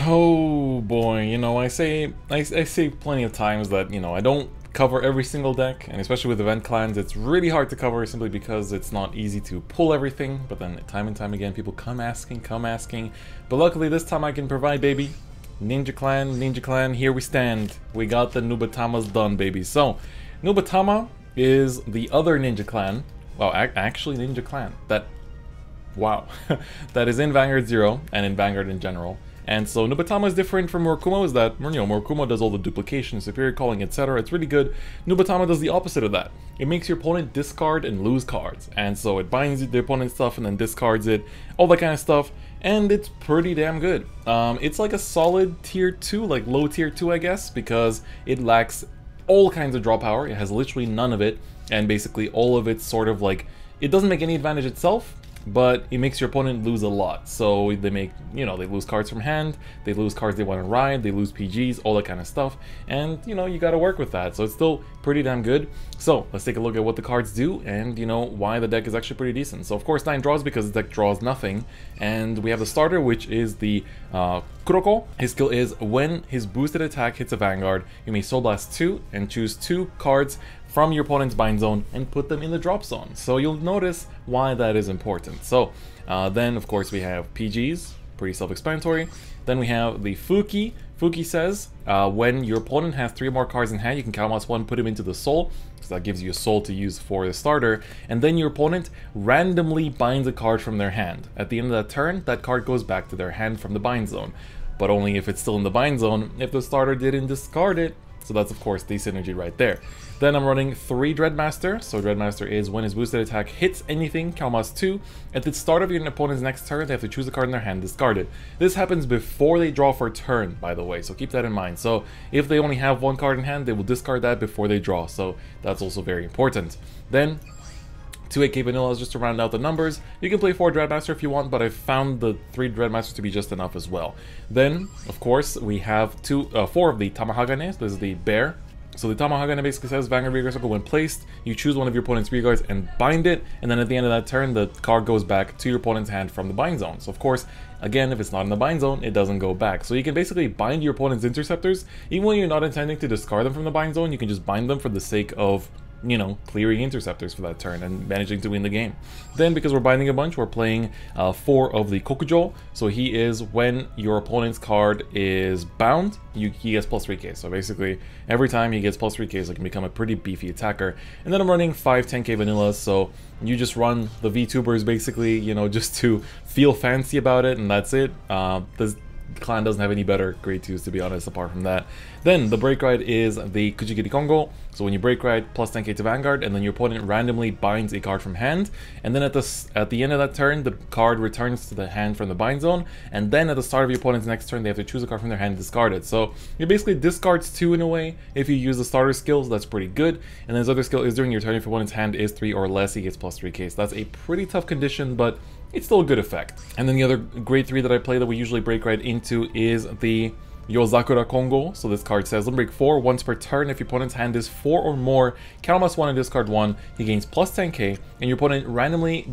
Oh boy, I say plenty of times that, I don't cover every single deck, and especially with event clans, it's really hard to cover simply because it's not easy to pull everything, but then time and time again, people come asking, but luckily this time I can provide, baby. Ninja Clan, here we stand. We got the Nubatamas done, baby. So, Nubatama is the other Ninja Clan, well, actually Ninja Clan, wow, that is in Vanguard 0, and in Vanguard in general. And so Nubatama is different from Murakumo, is that, Murakumo does all the duplication, superior calling, etc. It's really good. Nubatama does the opposite of that. It makes your opponent discard and lose cards. And so it binds the opponent's stuff and then discards it, all that kind of stuff. And it's pretty damn good. It's like a solid tier 2, like low tier 2, I guess, because it lacks all kinds of draw power. It has literally none of it. And basically all of it's sort of like, it doesn't make any advantage itself, but it makes your opponent lose a lot. So they make, they lose cards from hand, they lose cards they want to ride, they lose PGs, all that kind of stuff. And, you gotta work with that. So it's still pretty damn good. So let's take a look at what the cards do and, why the deck is actually pretty decent. So of course 9 draws because the deck draws nothing. And we have the starter, which is the Kuroko. His skill is when his boosted attack hits a Vanguard, you may Soul Blast 2 and choose 2 cards from your opponent's bind zone and put them in the drop zone. So you'll notice why that is important. So then of course we have PGs, pretty self-explanatory. Then we have the Fuki. Fuki says when your opponent has 3 or more cards in hand, you can count -1, put him into the soul, so that gives you a soul to use for the starter, and then your opponent randomly binds a card from their hand. At the end of that turn, that card goes back to their hand from the bind zone, but only if it's still in the bind zone if the starter didn't discard it. So that's of course the synergy right there. Then I'm running 3 Dreadmaster. So Dreadmaster is when his boosted attack hits anything, count +2. At the start of your opponent's next turn, they have to choose a card in their hand, discard it. This happens before they draw for a turn, by the way, so keep that in mind. So if they only have 1 card in hand, they will discard that before they draw, so that's also very important. Then 2 AK vanillas just to round out the numbers. You can play 4 Dreadmaster if you want, but I found the 3 Dreadmasters to be just enough as well. Then, of course, we have 4 of the Tamahagane. This is the bear. So the Tamahagane basically says Vanguard Rearguard Circle when placed, you choose one of your opponent's rearguards and bind it, and then at the end of that turn, the card goes back to your opponent's hand from the bind zone. So of course, again, if it's not in the bind zone, it doesn't go back. So you can basically bind your opponent's interceptors, even when you're not intending to discard them from the bind zone, you can just bind them for the sake of, clearing interceptors for that turn and managing to win the game. Then, because we're binding a bunch, we're playing 4 of the Kokujo. So he is when your opponent's card is bound, he gets +3k. So basically, every time he gets +3k, so he can become a pretty beefy attacker. And then I'm running 5 10k vanillas, so you just run the VTubers basically, just to feel fancy about it, and that's it. This clan doesn't have any better grade 2s, to be honest, apart from that. Then the break ride is the Kujikirikongo. So when you break ride, +10k to Vanguard, and then your opponent randomly binds a card from hand, and then at the end of that turn, the card returns to the hand from the bind zone, and then at the start of your opponent's next turn, they have to choose a card from their hand and discard it. So it basically discards 2 in a way. If you use the starter skills, that's pretty good. And then his other skill is during your turn, if your opponent's hand is 3 or less, he gets +3k. So that's a pretty tough condition, but it's still a good effect. And then the other grade 3 that I play that we usually break right into is the Kujikirikongo. So this card says, let me break 4 once per turn. If your opponent's hand is 4 or more, count +1 and discard 1. He gains +10k, and your opponent randomly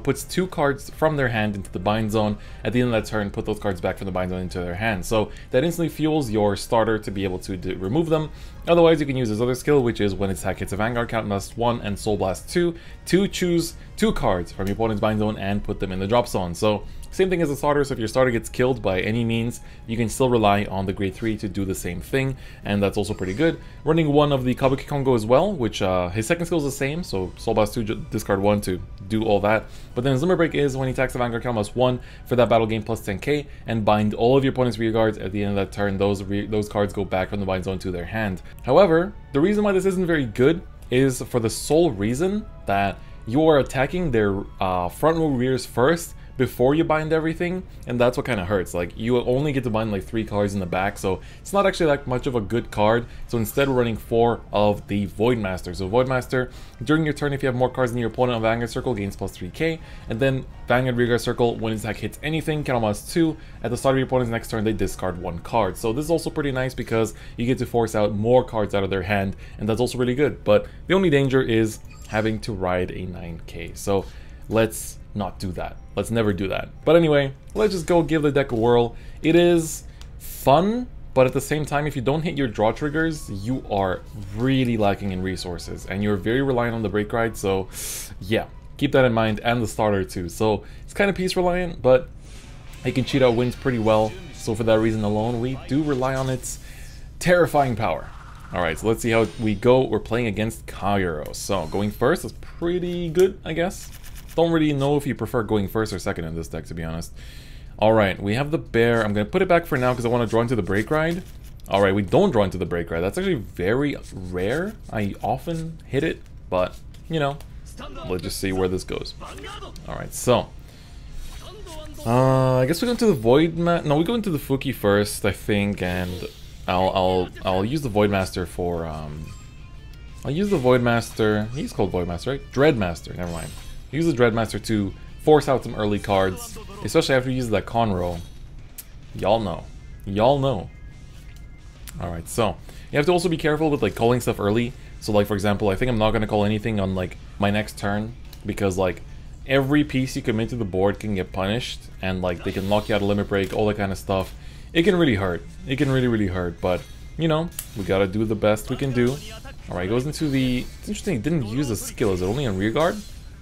puts 2 cards from their hand into the bind zone. At the end of that turn, put those cards back from the bind zone into their hand. So that instantly fuels your starter to be able to remove them. Otherwise, you can use his other skill, which is when its attack hits a Vanguard, count +1 and Soul Blast 2 to choose 2 cards from your opponent's bind zone and put them in the drop zone. So same thing as a starter, so if your starter gets killed by any means, you can still rely on the grade 3 to do the same thing, and that's also pretty good. Running 1 of the Kujikirikongo as well, which his second skill is the same, so Soul Blast 2, discard 1 to do all that. But then his limit break is when he attacks the Vanguard, count +1 for that battle game +10k, and bind all of your opponent's rear guards. At the end of that turn, those cards go back from the bind zone to their hand. However, the reason why this isn't very good is for the sole reason that you are attacking their front row rears first, before you bind everything, and that's what kind of hurts. Like, you only get to bind like 3 cards in the back, so it's not actually that much of a good card. So instead we're running 4 of the Voidmaster. So Voidmaster, during your turn, if you have more cards than your opponent on Vanguard Circle, gains +3k, and then Vanguard Rearguard Circle, when its attack hits anything, count +2. At the start of your opponent's next turn, they discard 1 card. So this is also pretty nice because you get to force out more cards out of their hand, and that's also really good. But the only danger is having to ride a 9k. So let's not do that. Let's never do that. But anyway, let's just go give the deck a whirl. It is fun, but at the same time, if you don't hit your draw triggers, you are really lacking in resources, and you're very reliant on the break ride, so yeah, keep that in mind, and the starter too. So it's kind of piece reliant, but it can cheat out wins pretty well, so for that reason alone, we do rely on its terrifying power. Alright, so let's see how we go. We're playing against Cairo, so going first is pretty good, I guess. Don't really know if you prefer going first or second in this deck, to be honest. Alright, we have the bear. I'm going to put it back for now because I want to draw into the break ride. Alright, we don't draw into the break ride. That's actually very rare. I often hit it, but, you know, let's just see where this goes. Alright, so I guess we go into the Void No, we go into the Fuki first, I think, and I'll use the Void Master for I'll use the Void Master. He's called Void Master, right? Dread Master, never mind. Use the Dread Master to force out some early cards, especially after you use that Conroe. Y'all know. Y'all know. Alright, so you have to also be careful with like calling stuff early. So like for example, I think I'm not gonna call anything on like my next turn, because like every piece you commit to the board can get punished, and like they can lock you out of limit break, all that kind of stuff. It can really hurt. It can really hurt, but you know, we gotta do the best we can do. Alright, goes into the... It's interesting, it didn't use a skill. Is it only on rearguard?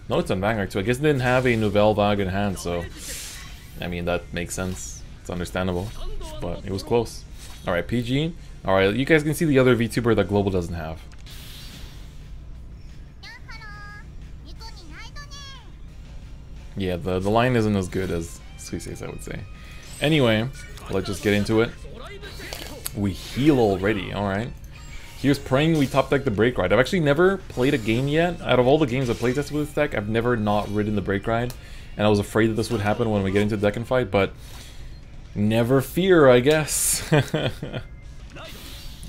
No, it's on Vanguard too. I guess it didn't have a Nouvelle Vague in hand, so... I mean, that makes sense. It's understandable. But it was close. Alright, PG. Alright, you guys can see the other VTuber that Global doesn't have. Yeah, the line isn't as good as Suise's, I would say. Anyway, let's just get into it. We heal already, alright. Here's praying we top deck the break ride. I've actually never played a game yet. Out of all the games I've played tested with this deck, I've never not ridden the break ride. And I was afraid that this would happen when we get into deck and fight, but never fear, I guess.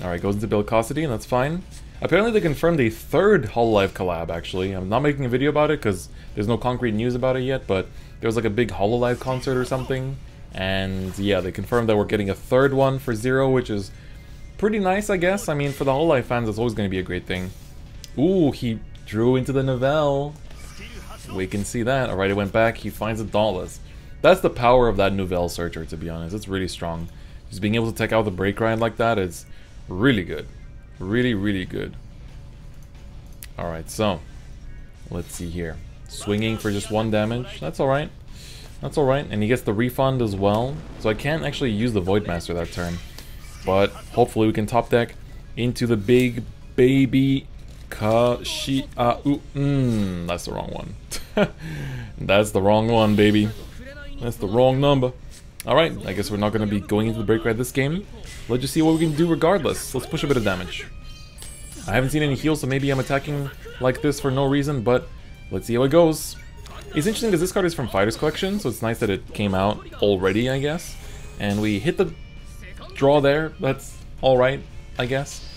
Alright, goes into Belcosity, and that's fine. Apparently they confirmed a third Hololive collab, actually. I'm not making a video about it because there's no concrete news about it yet, but there was like a big Hololive concert or something. And yeah, they confirmed that we're getting a third one for Zero, which is pretty nice, I guess. I mean, for the Hololive fans, it's always going to be a great thing. Ooh, he drew into the Nouvelle. We can see that. Alright, it went back. He finds a Dauntless. That's the power of that Nouvelle Searcher, to be honest. It's really strong. Just being able to take out the break ride like that is really good. Really good. Alright, so let's see here. Swinging for just 1 damage. That's alright. That's alright. And he gets the refund as well. So I can't actually use the Void Master that turn. But hopefully we can top deck into the big baby that's the wrong one. That's the wrong one, baby. That's the wrong number. Alright, I guess we're not going to be going into the break ride this game. Let's just see what we can do regardless. Let's push a bit of damage. I haven't seen any heals, so maybe I'm attacking like this for no reason, but let's see how it goes. It's interesting because this card is from Fighter's Collection, so it's nice that it came out already, I guess. And we hit the draw there. That's alright, I guess.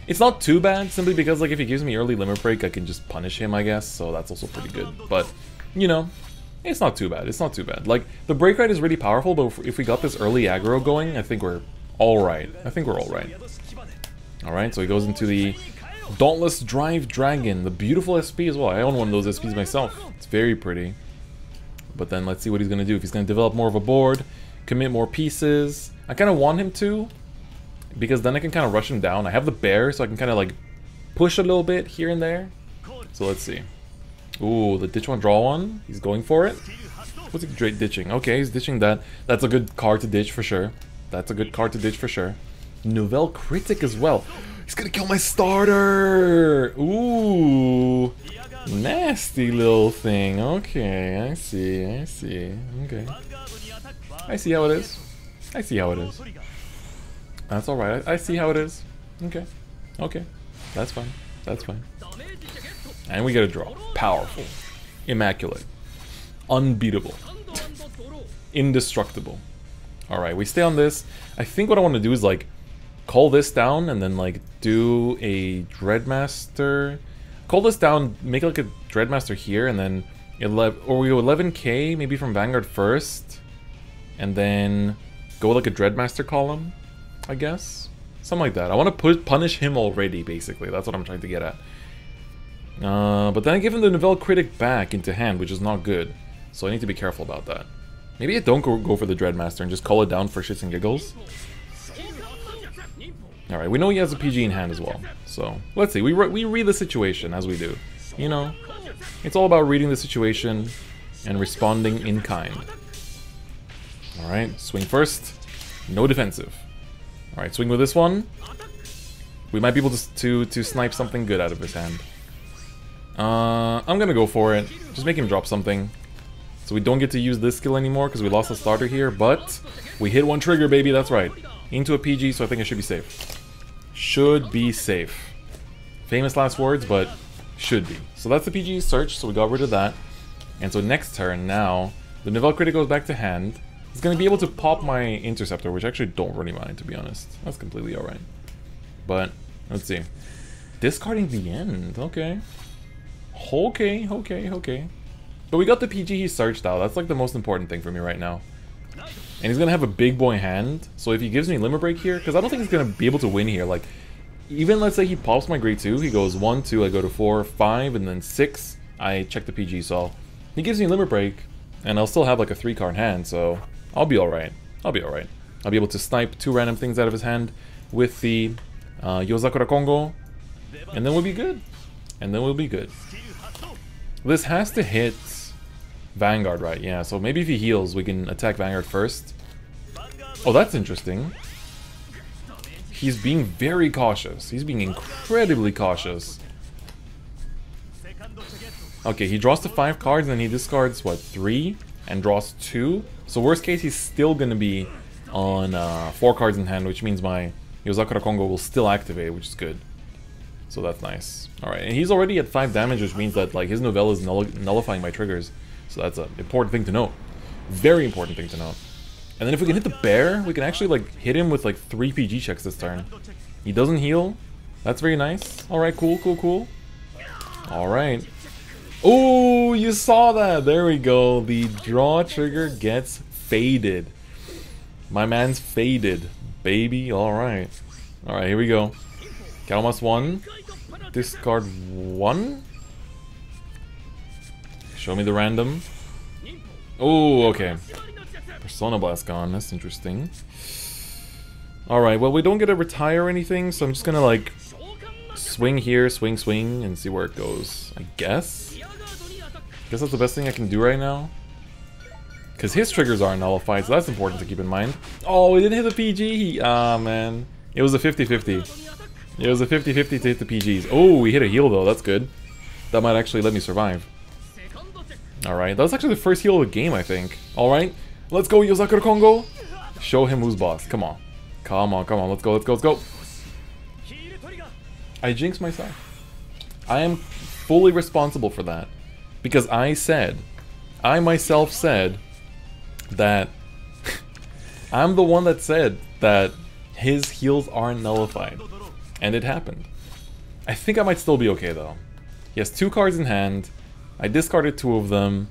It's not too bad, simply because like if he gives me early limit break, I can just punish him, I guess, so that's also pretty good. But, you know, it's not too bad. It's not too bad. Like, the break ride is really powerful, but if we got this early aggro going, I think we're alright. I think we're alright. Alright, so he goes into the Dauntless Drive Dragon, the beautiful SP as well. I own one of those SPs myself. It's very pretty. But then let's see what he's going to do. If he's going to develop more of a board, commit more pieces. I kind of want him to, because then I can kind of rush him down. I have the bear, so I can kind of like push a little bit here and there. So let's see. Ooh, the ditch one, draw one. He's going for it. What's he ditching? Okay, he's ditching that. That's a good card to ditch for sure. That's a good card to ditch for sure. Nouvelle Critic as well. He's gonna kill my starter! Ooh! Nasty little thing. Okay, I see, I see. Okay. I see how it is. I see how it is. That's alright. I see how it is. Okay. Okay. That's fine. That's fine. And we get a draw. Powerful. Immaculate. Unbeatable. Indestructible. Alright, we stay on this. I think what I want to do is like call this down and then like do a Dreadmaster. Call this down, make like a Dreadmaster here, and then or we go 11k maybe from Vanguard first, and then go like a Dreadmaster column, I guess. Something like that. I want to punish him already, basically. That's what I'm trying to get at. But then I give him the Nouvelle Critic back into hand, which is not good. So I need to be careful about that. Maybe I don't go for the Dreadmaster and just call it down for shits and giggles. Alright, we know he has a PG in hand as well. So, let's see. We read the situation as we do. You know? It's all about reading the situation and responding in kind. Alright, swing first. No defensive. Alright, swing with this one. We might be able to snipe something good out of his hand. I'm gonna go for it. Just make him drop something. So we don't get to use this skill anymore because we lost a starter here, but we hit one trigger, baby, that's right. Into a PG, so I think I should be safe. Should be safe. Famous last words, but should be. So that's the PG search, so we got rid of that. And so next turn, now, the Nivelle critic goes back to hand. It's going to be able to pop my Interceptor, which I actually don't really mind, to be honest. That's completely alright. But, let's see. Discarding the end, okay. Okay. But we got the PG he searched out. That's like the most important thing for me right now. And he's going to have a big boy hand. So if he gives me Limit Break here, because I don't think he's going to be able to win here. Like, even let's say he pops my grade 2. He goes 1, 2, I go to 4, 5, and then 6. I check the PG, so he gives me Limit Break. And I'll still have like a 3-card hand, so I'll be alright. I'll be able to snipe 2 random things out of his hand with the Kujikirikongo. And then we'll be good. This has to hit Vanguard, right? Yeah, so maybe if he heals, we can attack Vanguard first. Oh, that's interesting. He's being very cautious. He's being incredibly cautious. Okay, he draws to 5 cards and then he discards, what, 3? And draws 2? So worst case, he's still gonna be on 4 cards in hand, which means my Kujikirikongo will still activate, which is good. So that's nice. Alright, and he's already at 5 damage, which means that like his Nivelle is nullifying my triggers. So that's an important thing to note. Very important thing to note. And then if we can hit the bear, we can actually like hit him with like 3 PG checks this turn. He doesn't heal. That's very nice. Alright, cool. Alright. Oh, you saw that! There we go. The draw trigger gets faded. My man's faded, baby. Alright. Alright, here we go. Count almost 1. Discard 1. Show me the random. Oh, okay. Persona Blast gone. That's interesting. Alright, well, we don't get to retire or anything, so I'm just gonna, like, swing here, swing, and see where it goes. I guess? Guess that's the best thing I can do right now. Because his triggers are nullified, so that's important to keep in mind. Oh, he didn't hit the PG! Ah, man. It was a 50-50. It was a 50-50 to hit the PGs. Oh, we hit a heal, though. That's good. That might actually let me survive. Alright, that was actually the first heal of the game, I think. Alright, let's go, Kujikirikongo. Show him who's boss. Come on. Come on. Let's go. I jinxed myself. I am fully responsible for that. Because I myself said that I'm the one that said that his heals aren't nullified. And it happened. I think I might still be okay, though. He has 2 cards in hand. I discarded 2 of them.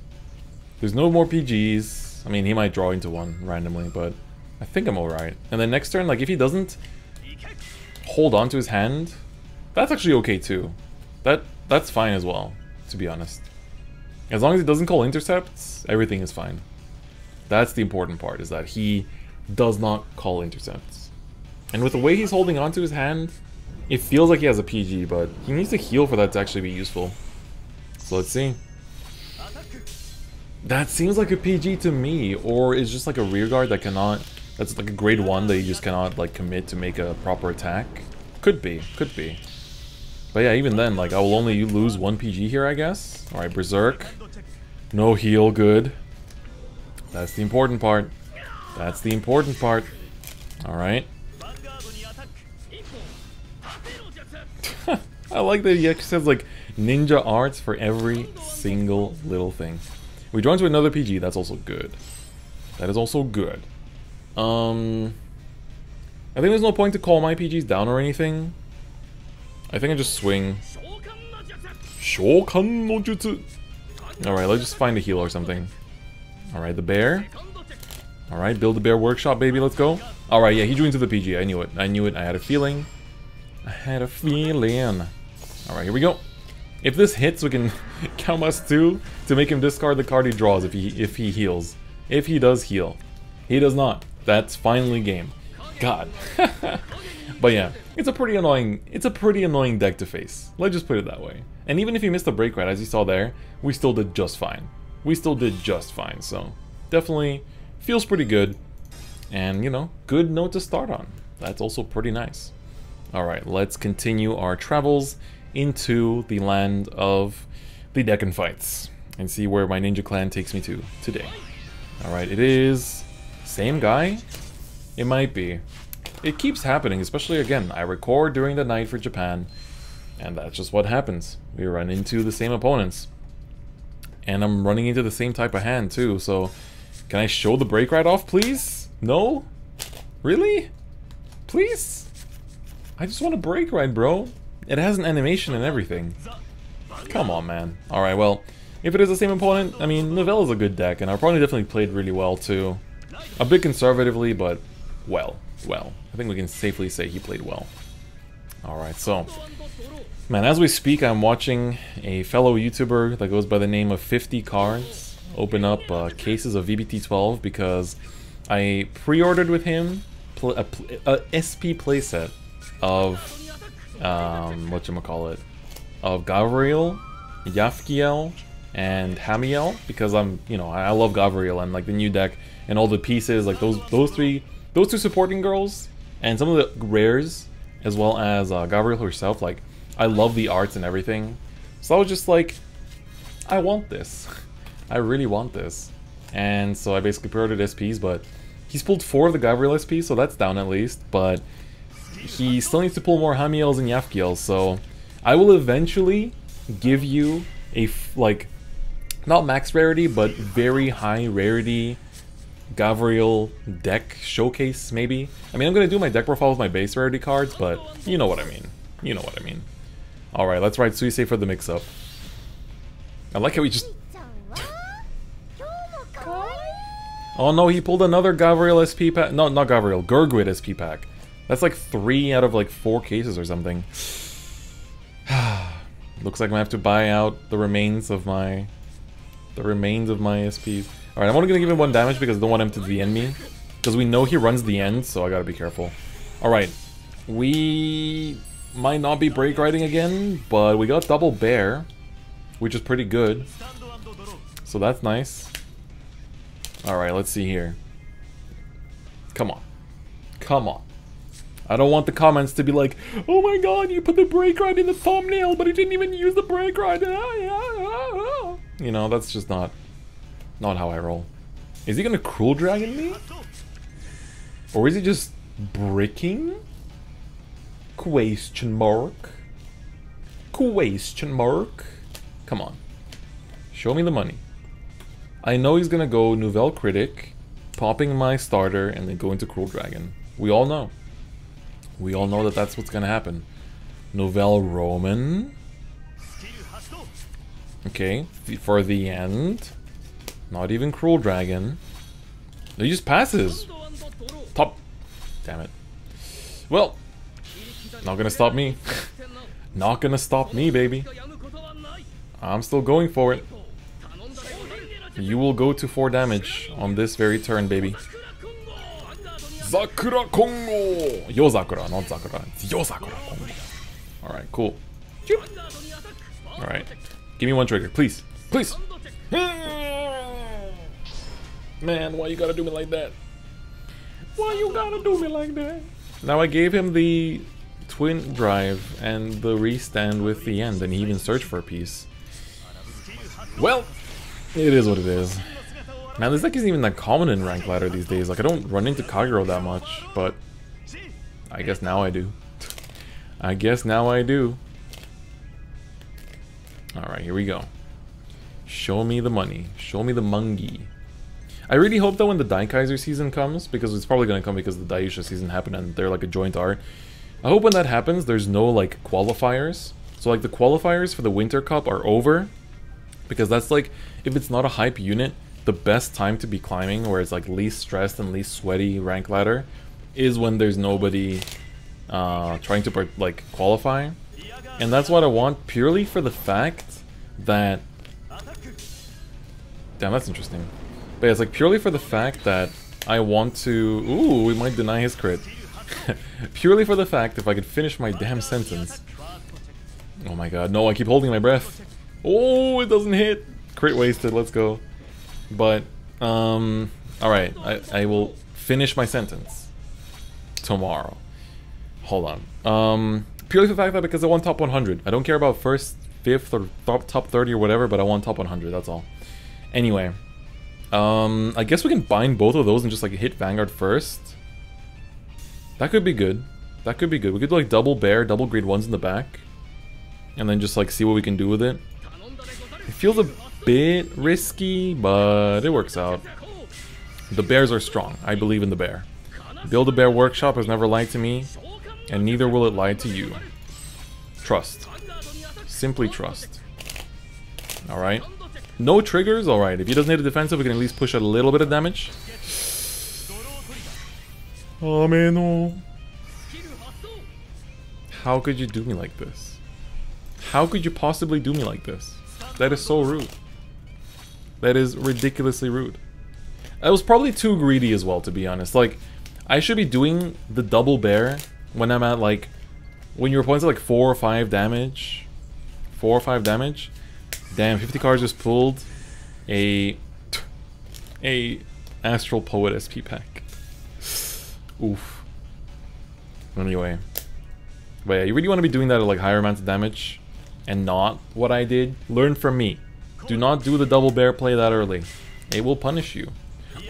There's no more PGs. I mean, he might draw into 1 randomly, but I think I'm alright. And then next turn, like, if he doesn't hold on to his hand, that's actually okay, too. That's fine as well, to be honest. As long as he doesn't call intercepts, everything is fine. That's the important part, is that he does not call intercepts. And with the way he's holding on to his hand, it feels like he has a PG, but he needs to heal for that to actually be useful. So let's see. That seems like a PG to me, or is just like a rear guard that cannot... That's like a grade 1 that you just cannot like commit to make a proper attack. Could be. But yeah, even then, like, I will only lose 1 PG here, I guess. Alright, Berserk. No heal, good. That's the important part. Alright. I like that he actually says, like, ninja arts for every single little thing. We draw into another PG, that's also good. That is also good. I think there's no point to call my PGs down or anything. I think I just swing. Shokan no Jutsu. Alright, let's just find a heal or something. Alright, the bear. Alright, build the bear workshop, baby, let's go. Alright, yeah, he drew into the PG, I knew it. I had a feeling. Alright, here we go. If this hits, we can count us 2 to make him discard the card he draws if he heals. If he does heal. He does not. That's finally game. God. But yeah, it's a pretty annoying deck to face. Let's just put it that way. And even if you missed the break ride, as you saw there, we still did just fine. We still did just fine, so definitely feels pretty good. And, you know, good note to start on. That's also pretty nice. Alright, let's continue our travels into the land of the Dekken fights and see where my ninja clan takes me to today. Alright, it is... same guy? It might be. It keeps happening, especially again, I record during the night for Japan, and that's just what happens. We run into the same opponents. And I'm running into the same type of hand too, so... Can I show the break ride off, please? No? Really? Please? I just want a break ride, bro. It has an animation and everything. Come on, man. Alright, well, if it is the same opponent, I mean, Novell is a good deck, and our opponent definitely played really well too. A bit conservatively, but well. I think we can safely say he played well. Alright, so... Man, as we speak, I'm watching a fellow YouTuber that goes by the name of 50 Cards open up cases of VBT12 because I pre-ordered with him a SP playset of, whatchamacallit, of Gavriel, Yafkiel, and Hamiel, because I love Gavriel and like the new deck and all the pieces, like those two supporting girls, and some of the rares, as well as Gavriel herself. Like, I love the arts and everything. So I was just like, I want this. I really want this. And so I basically pre-ordered SPs, but he's pulled 4 of the Gavriel SPs, so that's down at least. But he still needs to pull more Hamiels and Yafkiels, so I will eventually give you a, like, not max rarity, but very high rarity Gavriel deck showcase, maybe. I mean, I'm gonna do my deck profile with my base rarity cards, but you know what I mean. You know what I mean. Alright, let's ride Suisei for the mix-up. I like how he just... Oh no, he pulled another Gavriel SP pack. No, not Gavriel, Gurguit SP pack. That's like 3 out of like 4 cases or something. Looks like I'm gonna have to buy out the remains of my SPs. Alright, I'm only gonna give him 1 damage because I don't want him to the end me. Because we know he runs the end, so I gotta be careful. Alright, we might not be break riding again, but we got double bear, which is pretty good. So that's nice. Alright, let's see here. Come on. Come on. I don't want the comments to be like, oh my god, you put the break ride in the thumbnail, but he didn't even use the break ride. You know, that's just not how I roll. Is he gonna Cruel Dragon me? Or is he just bricking? Question mark? Question mark? Come on. Show me the money. I know he's gonna go Nouvelle Critic, popping my starter, and then go into Cruel Dragon. We all know. We all know that that's what's gonna happen. Nouvelle Roman. Okay, for the end. Not even Cruel Dragon. He just passes. Top. Damn it. Well, not gonna stop me. Not gonna stop me, baby. I'm still going for it. You will go to 4 damage on this very turn, baby. Sakura Kongo! Yo Sakura, not Sakura. It's Yo Sakura Kongo. Alright, cool. Alright. Give me 1 trigger, please. Please! Man, why you gotta do me like that? Why you gotta do me like that? Now I gave him the twin drive and the restand with the end, and he even searched for a piece. Well, it is what it is. Man, this deck isn't even that common in Rank Ladder these days. Like, I don't run into Kagero that much, but I guess now I do. I guess now I do. Alright, here we go. Show me the money. Show me the mungi. I really hope that when the Daikaiser season comes, because it's probably going to come because the Daisha season happened and they're like a joint art. I hope when that happens, there's no like qualifiers. So like the qualifiers for the Winter Cup are over. Because that's like, if it's not a hype unit, the best time to be climbing, where it's like least stressed and least sweaty rank ladder, is when there's nobody trying to like qualify. And that's what I want, purely for the fact that... Damn, that's interesting. But yeah, it's like purely for the fact that I want to... Ooh, we might deny his crit. Purely for the fact if I could finish my damn sentence. Oh my god, no, I keep holding my breath. Oh, it doesn't hit. Crit wasted, let's go. But, alright, I will finish my sentence tomorrow. Hold on. Purely for the fact that because I want top 100. I don't care about first, fifth, or top 30 or whatever, but I want top 100, that's all. Anyway, I guess we can bind both of those and just like hit Vanguard first. That could be good. That could be good. We could do like double bear, double grade 1s in the back. And then just like see what we can do with it. It feels a bit risky, but it works out. The bears are strong. I believe in the bear. Build-A-Bear Workshop has never lied to me, and neither will it lie to you. Trust. Simply trust. Alright. No triggers? Alright. If he doesn't hit a defensive, we can at least push out a little bit of damage. Oh man, no. How could you do me like this? How could you possibly do me like this? That is so rude. That is ridiculously rude. I was probably too greedy as well, to be honest. Like, I should be doing the double bear when I'm at like, when your opponent's at like 4 or 5 damage. 4 or 5 damage. Damn, 50 cards just pulled a Astral Poet SP pack. Oof. Anyway. But yeah, you really want to be doing that at like higher amounts of damage and not what I did. Learn from me. Do not do the double bear play that early. It will punish you.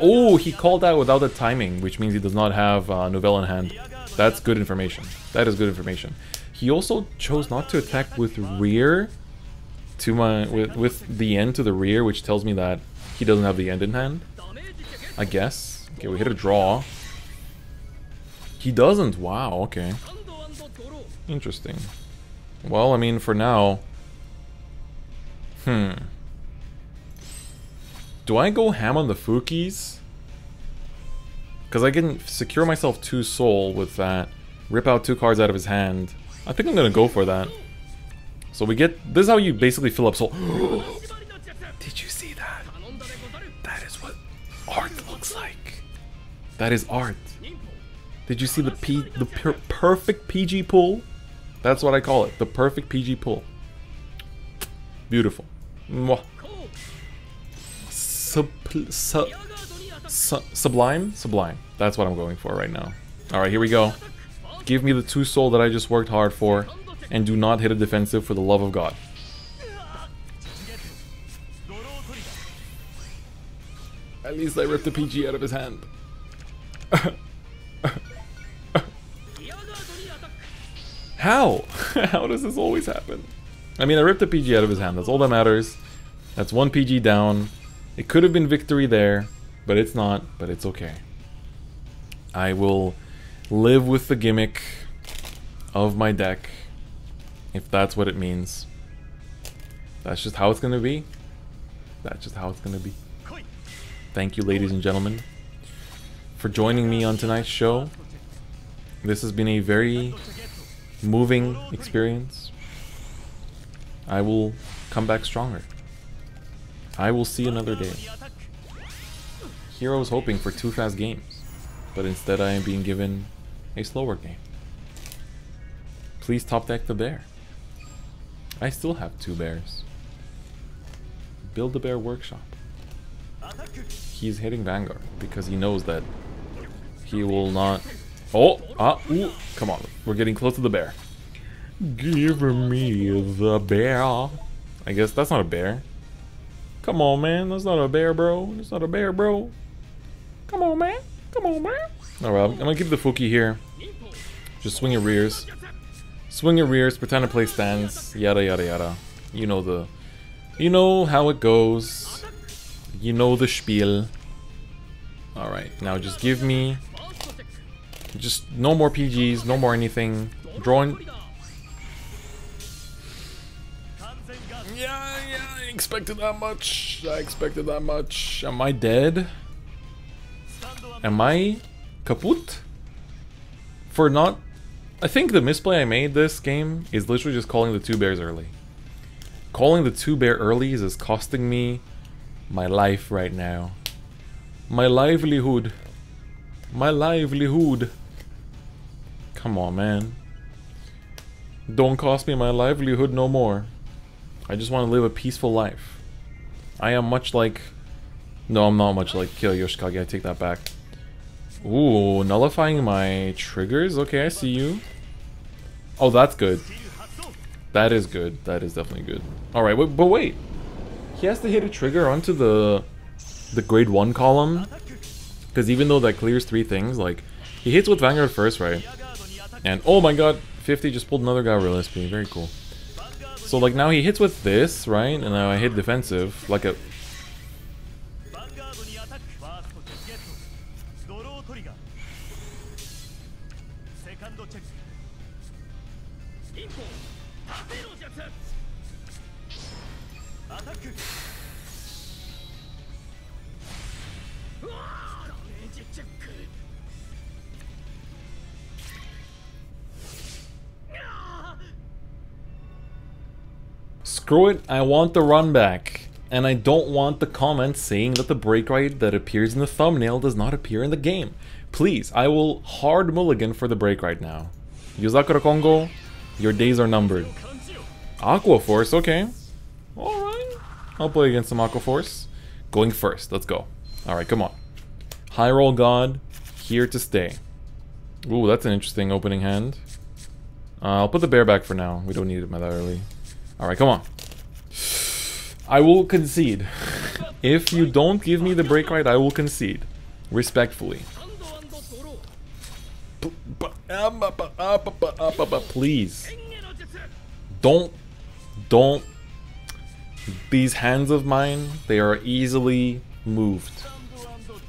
Oh, he called out without the timing, which means he does not have Novell in hand. That's good information. That is good information. He also chose not to attack with rear to my with the end to the rear, which tells me that he doesn't have the end in hand. I guess. Okay, we hit a draw. He doesn't. Wow, okay. Interesting. Well, I mean, for now... Do I go ham on the Fukis? Because I can secure myself 2 soul with that. Rip out 2 cards out of his hand. I think I'm going to go for that. So we get... This is how you basically fill up soul. Did you see that? That is what art looks like. That is art. Did you see the perfect PG pull? That's what I call it. The perfect PG pull. Beautiful. Mwah. Sublime? Sublime. That's what I'm going for right now. Alright, here we go. Give me the 2 soul that I just worked hard for. And do not hit a defensive for the love of God. At least I ripped the PG out of his hand. How? How does this always happen? I mean, I ripped the PG out of his hand. That's all that matters. That's 1 PG down. It could have been victory there, but it's not. But it's okay. I will live with the gimmick of my deck, if that's what it means. That's just how it's gonna be. That's just how it's gonna be. Thank you, ladies and gentlemen, for joining me on tonight's show. This has been a very moving experience. I will come back stronger. I will see another day. Here I was hoping for 2 fast games, but instead I am being given a slower game. Please top deck the bear. I still have 2 bears. Build-A-Bear Workshop. He's hitting Vanguard because he knows that he will not... Oh! Ooh! Come on, we're getting close to the bear. Give me the bear. I guess that's not a bear. Come on, man. That's not a bear, bro. That's not a bear, bro. Come on, man. Come on, man. Alright, I'm gonna keep the Fuki here. Just swing your rears. Swing your rears, pretend to play stands. Yada, yada, yada. You know the... You know how it goes. You know the spiel. Alright, now just give me... Just no more PGs, no more anything. Drawing... Yeah, I expected that much. I expected that much. Am I dead? Am I kaput? For not... I think the misplay I made this game is literally just calling the 2 bears early. Calling the 2 bear earlies is costing me my life right now. My livelihood. My livelihood. Come on, man. Don't cost me my livelihood no more. I just want to live a peaceful life. I am much like... No, I'm not much like Yoshikage. I take that back. Ooh, nullifying my triggers? Okay, I see you. Oh, that's good. That is good. That is definitely good. Alright, but wait. He has to hit a trigger onto the grade 1 column. Because even though that clears 3 things, like... He hits with Vanguard first, right? And oh my god, 50 just pulled another guy real SP. Very cool. So like now he hits with this, right? And now I hit defensive. Like a... Screw it, I want the run back. And I don't want the comments saying that the break ride that appears in the thumbnail does not appear in the game. Please, I will hard mulligan for the break ride now. Kujikirikongo, your days are numbered. Aqua Force, okay. Alright. I'll play against some Aqua Force. Going first, let's go. Alright, come on. High roll god, here to stay. Ooh, that's an interesting opening hand. I'll put the bear back for now. We don't need it that early. Alright, come on. I will concede. If you don't give me the break ride, I will concede. Respectfully. Please. Don't. These hands of mine, they are easily moved.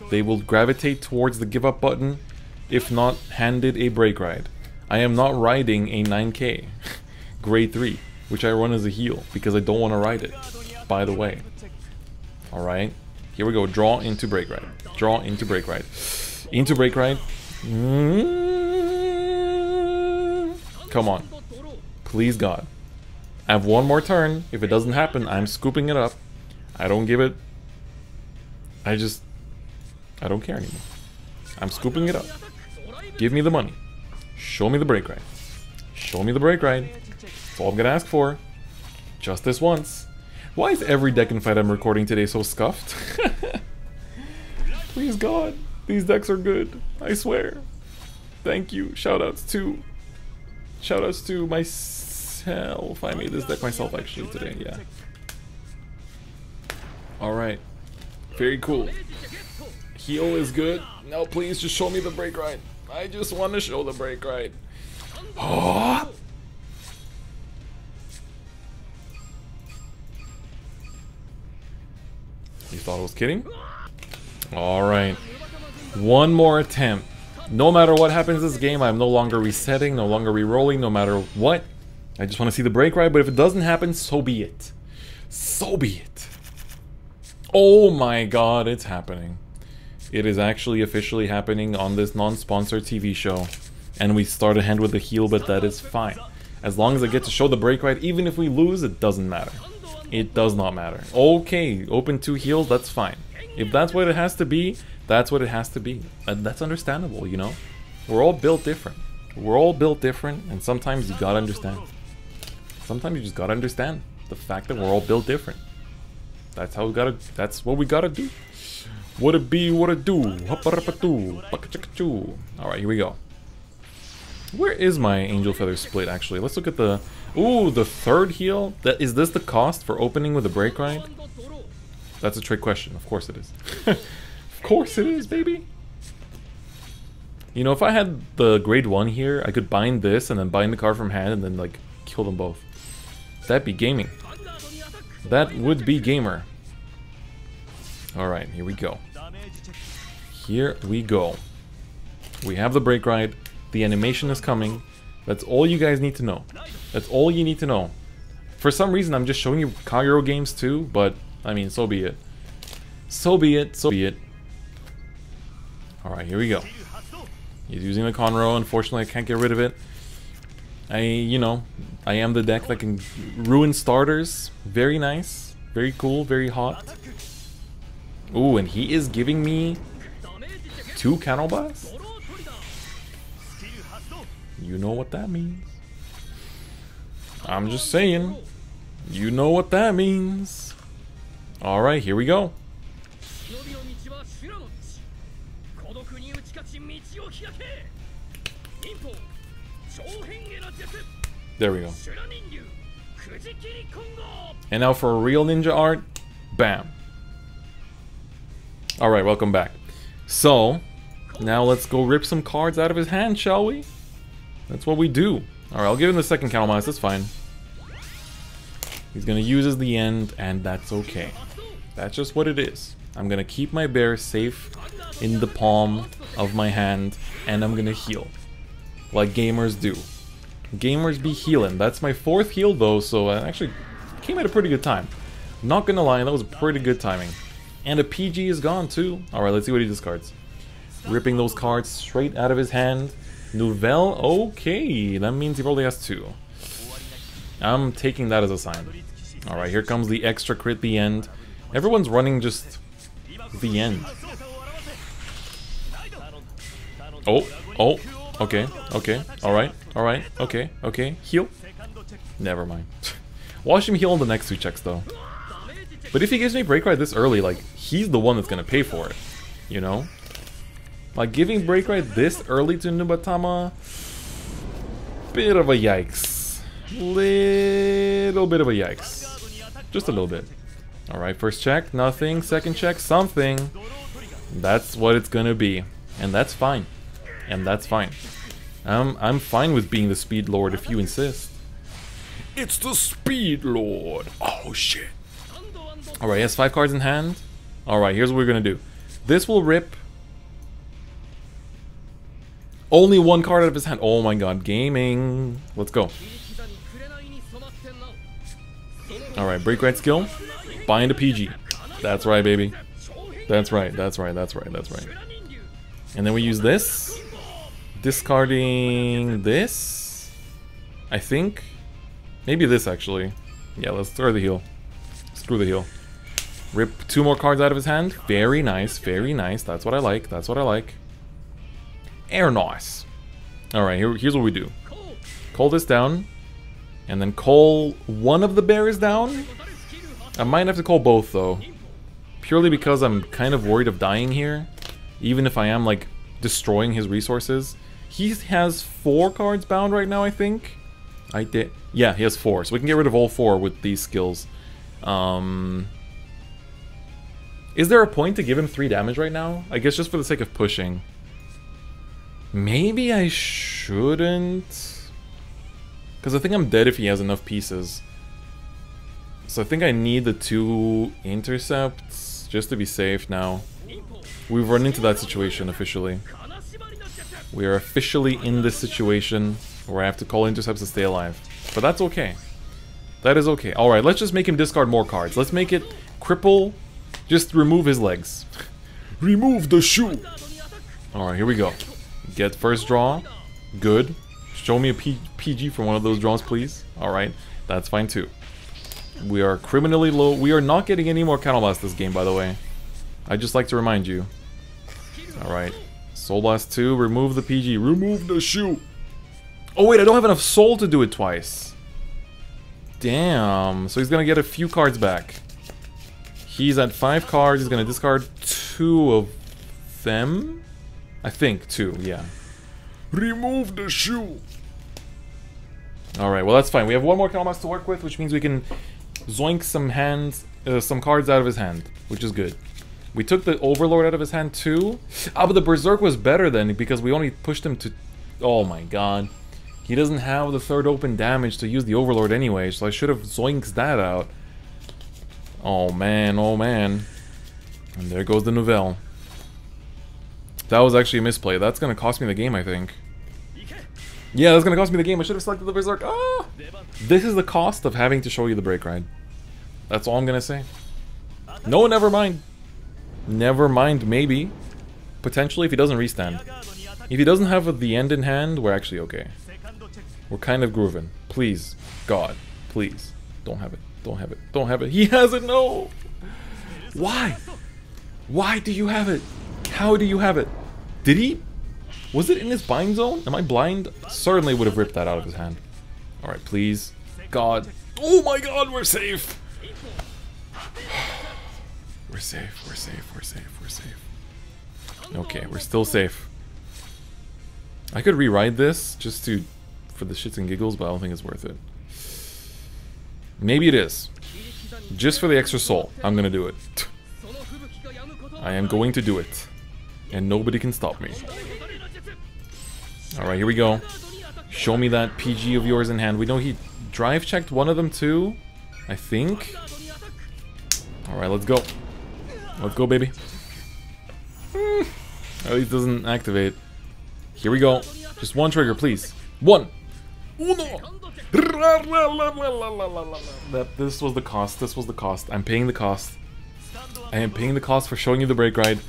They will gravitate towards the give up button, if not handed a break ride. I am not riding a 9k. Grade 3. Which I run as a heal, because I don't want to ride it, by the way. Alright, here we go, draw into break ride. Draw into break ride. Into break ride. Come on. Please God. I have one more turn. If it doesn't happen, I'm scooping it up. I don't give it... I don't care anymore. I'm scooping it up. Give me the money. Show me the break ride. Show me the break ride. That's all I'm gonna ask for. Just this once. Why is every deck and fight I'm recording today so scuffed? Please God, these decks are good. I swear. Thank you. Shoutouts to myself. I made this deck myself actually today. Yeah. All right. Very cool. Heal is good. Now please just show me the break ride. I just want to show the break ride. Oh. You thought I was kidding? Alright. One more attempt. No matter what happens this game, I'm no longer resetting, no longer re-rolling, no matter what. I just want to see the break ride, but if it doesn't happen, so be it. So be it. Oh my god, it's happening. It is actually officially happening on this non-sponsored TV show. And we start a hand with a heal, but that is fine. As long as I get to show the break ride, even if we lose, it doesn't matter. It does not matter. Okay, open 2 heals, that's fine. If that's what it has to be, that's what it has to be. That's understandable, you know? We're all built different. We're all built different, and sometimes you gotta understand. Sometimes you just gotta understand the fact that we're all built different. That's how we gotta, that's what we gotta do. What it be, what it do. Alright, here we go. Where is my Angel Feather split, actually? Let's look at the... Ooh, the 3rd heal? Is this the cost for opening with a break ride? That's a trick question. Of course it is. Of course it is, baby! You know, if I had the grade 1 here, I could bind this and then bind the card from hand and then, like, kill them both. That'd be gaming. That would be gamer. Alright, here we go. Here we go. We have the break ride. The animation is coming. That's all you guys need to know. That's all you need to know. For some reason, I'm just showing you Kagero games too, but, I mean, so be it. So be it, so be it. Alright, here we go. He's using the Conroe. Unfortunately, I can't get rid of it. You know, I am the deck that can ruin starters. Very nice. Very cool, very hot. Ooh, and he is giving me 2 counter blasts? You know what that means. I'm just saying. You know what that means. Alright, here we go. There we go. And now for a real ninja art. Bam. Alright, welcome back. So, now let's go rip some cards out of his hand, shall we? That's what we do. Alright, I'll give him the second Countermass, that's fine. He's gonna use as the end, and that's okay. That's just what it is. I'm gonna keep my bear safe in the palm of my hand, and I'm gonna heal. Like gamers do. Gamers be healing. That's my 4th heal though, so I actually came at a pretty good time. Not gonna lie, that was pretty good timing. And a PG is gone too. Alright, let's see what he discards. Ripping those cards straight out of his hand. Nouvelle, okay, that means he probably has 2. I'm taking that as a sign. Alright, here comes the extra crit, the end. Everyone's running just the end. Oh, okay, alright, okay, heal. Never mind. Watch him heal on the next 2 checks though. But if he gives me Break Ride this early, like, he's the one that's gonna pay for it. You know? Like, giving Break Ride this early to Nubatama... Bit of a yikes. Little bit of a yikes. Just a little bit. Alright, first check, nothing. Second check, something. That's what it's gonna be. And that's fine. And that's fine. I'm fine with being the Speed Lord if you insist. It's the Speed Lord! Oh shit. Alright, he has 5 cards in hand. Alright, here's what we're gonna do. This will rip... Only 1 card out of his hand. Oh my god, gaming. Let's go. Alright, Break Ride skill. Bind a PG. That's right, baby. That's right. And then we use this. Discarding this. I think. Maybe this, actually. Yeah, let's throw the heal. Screw the heal. Rip 2 more cards out of his hand. Very nice, very nice. That's what I like, that's what I like. Air nice. Alright, here's what we do. Call this down. And then call one of the bears down. I might have to call both though. Purely because I'm kind of worried of dying here. Even if I am like destroying his resources. He has 4 cards bound right now, I think. Yeah, he has 4. So we can get rid of all 4 with these skills. Is there a point to give him 3 damage right now? I guess just for the sake of pushing. Maybe I shouldn't. Because I think I'm dead if he has enough pieces. So I think I need the 2 intercepts just to be safe now. We've run into that situation officially. We are officially in this situation where I have to call intercepts to stay alive. But that's okay. That is okay. Alright, let's just make him discard more cards. Let's make it cripple. Just remove his legs. Remove the shoe! Alright, here we go. Get first draw. Good. Show me a PG for one of those draws, please. Alright, that's fine too. We are criminally low. We are not getting any more Counter Blast this game, by the way. I'd just like to remind you. Alright. Soul Blast 2, remove the PG. Remove the shoe! Oh wait, I don't have enough soul to do it twice. Damn. So he's gonna get a few cards back. He's at 5 cards. He's gonna discard 2 of them? I think 2, yeah. Remove the shoe! Alright, well that's fine. We have 1 more Counter Blast to work with, which means we can zoink some cards out of his hand, which is good. We took the Overlord out of his hand too. Ah, but the Berserk was better then because we only pushed him to... Oh my god. He doesn't have the 3rd open damage to use the Overlord anyway, so I should have zoinked that out. Oh man, oh man. And there goes the Nouvelle. That was actually a misplay. That's gonna cost me the game, I think. Yeah, that's gonna cost me the game. I should have selected the Berserk. Ah! This is the cost of having to show you the Break Ride. That's all I'm gonna say. No, never mind. Never mind, maybe. Potentially if he doesn't restand. If he doesn't have the end in hand, we're actually okay. We're kind of grooving. Please, God, please. Don't have it. Don't have it. Don't have it. He has it, no! Why? Why do you have it? How do you have it? Did he? Was it in his buying zone? Am I blind? Certainly would have ripped that out of his hand. Alright, please. God. Oh my god, we're safe! We're safe, we're safe, we're safe, we're safe. Okay, we're still safe. I could rewrite this just for the shits and giggles, but I don't think it's worth it. Maybe it is. Just for the extra soul, I'm gonna do it. I am going to do it. And nobody can stop me. Alright, here we go. Show me that PG of yours in hand. We know he drive checked one of them too, I think. Alright, let's go. Let's go, baby. At least it doesn't activate. Here we go. Just one trigger, please. One. Uno. This was the cost. This was the cost. I'm paying the cost. I am paying the cost for showing you the brake ride.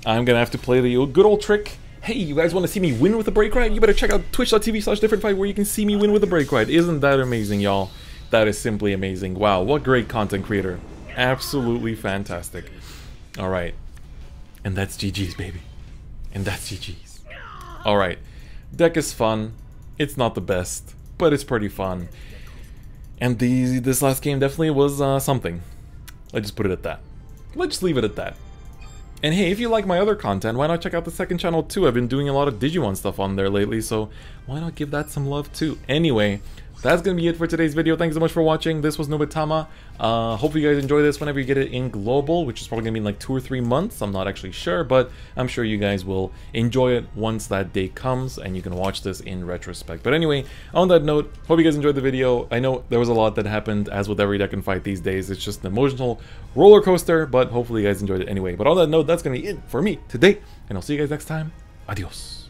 I'm gonna have to play the good old trick. Hey, you guys want to see me win with a brake ride? You better check out twitch.tv/DifferentFight where you can see me win with a brake ride. Isn't that amazing, y'all? That is simply amazing. Wow, what great content creator. Absolutely fantastic. Alright. And that's GG's, baby. And that's GG's. Alright. Deck is fun. It's not the best, but it's pretty fun. And this last game definitely was something. Let's just put it at that. Let's just leave it at that. And hey, if you like my other content, why not check out the second channel too? I've been doing a lot of Digimon stuff on there lately, so why not give that some love too? Anyway, that's gonna be it for today's video. Thanks so much for watching. This was Nubatama. Hopefully you guys enjoy this whenever you get it in global, which is probably gonna be in like 2 or 3 months. I'm not actually sure, but I'm sure you guys will enjoy it once that day comes and you can watch this in retrospect. But anyway, on that note, hope you guys enjoyed the video. I know there was a lot that happened, as with every deck and fight these days. It's just an emotional roller coaster, but hopefully you guys enjoyed it anyway. But on that note, that's gonna be it for me today, and I'll see you guys next time. Adios.